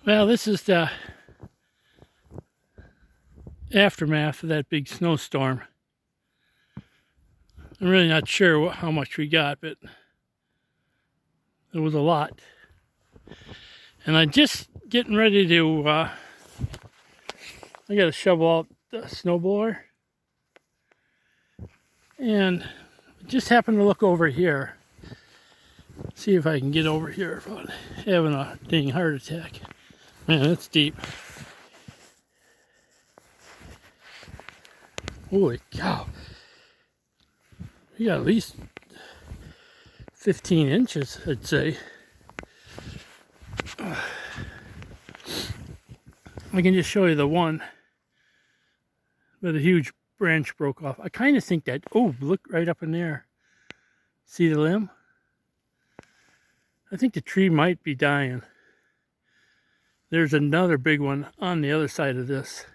Well, this is the aftermath of that big snowstorm. I'm really not sure how much we got, but it was a lot. And I'm just getting ready to, I got to shovel out the snowblower. And I just happened to look over here. See if I can get over here without having a dang heart attack. Man, that's deep. Holy cow. We got at least 15 inches, I'd say. I can just show you the one where the huge branch broke off. I kind of think that, oh, look right up in there. See the limb? I think the tree might be dying. There's another big one on the other side of this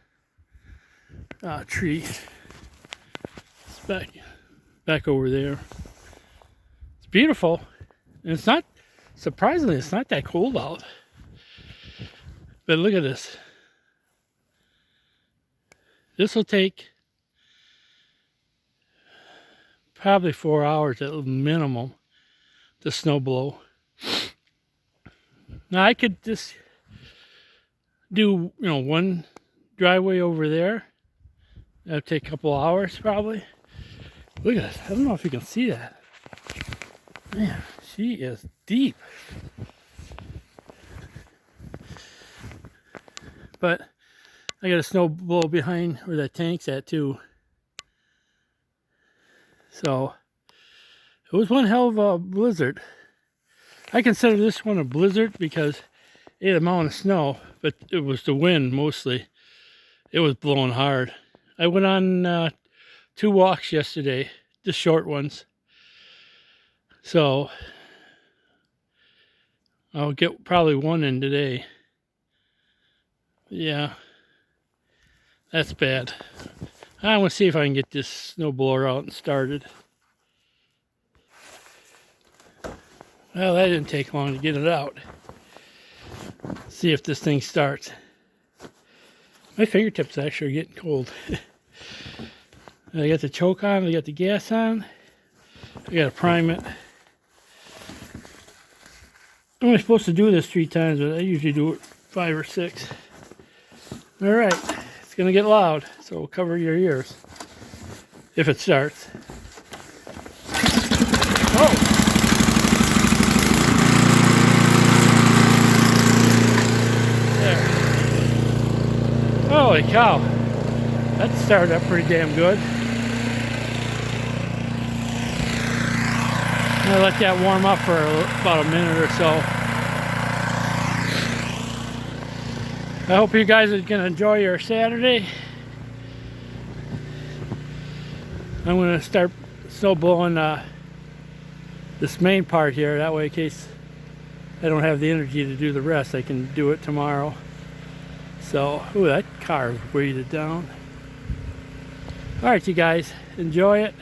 tree. It's back over there. It's beautiful. And it's not, surprisingly, it's not that cold out. But look at this. This will take probably 4 hours at minimum to snow blow. Now I could just do, one driveway over there. That'll take a couple hours probably. Look at this. I don't know if you can see that. Man, she is deep. But I got a snow blow behind where that tank's at too. So it was one hell of a blizzard. I consider this one a blizzard because it had a mountain of snow, but it was the wind mostly. It was blowing hard. I went on 2 walks yesterday, just short ones. So I'll get probably one in today. Yeah, that's bad. I want to see if I can get this snowblower out and started. Well, that didn't take long to get it out. See if this thing starts. My fingertips actually are getting cold. I got the choke on, I got the gas on. I got to prime it. I'm only supposed to do this 3 times, but I usually do it 5 or 6. All right, it's gonna get loud, so cover your ears if it starts. Oh! There. Holy cow! That started up pretty damn good. I'm gonna let that warm up for about a minute or so. I hope you guys are gonna enjoy your Saturday. I'm gonna start snow blowing this main part here. That way, in case I don't have the energy to do the rest, I can do it tomorrow. So, ooh, that car is weighted down. All right, you guys, enjoy it.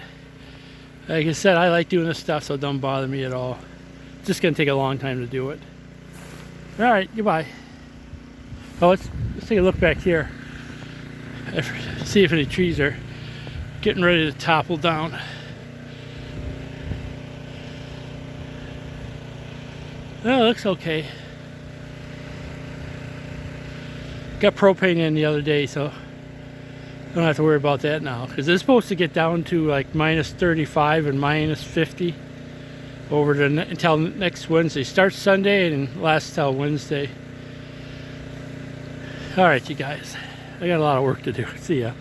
Like I said, I like doing this stuff, so it don't bother me at all. It's just gonna take a long time to do it. All right, goodbye. Oh, let's take a look back here. See if any trees are getting ready to topple down. Well, it looks okay. Got propane in the other day, so I don't have to worry about that now. Because it's supposed to get down to like minus 35 and minus 50 over until next Wednesday. Starts Sunday and lasts till Wednesday. All right, you guys. I got a lot of work to do. See ya.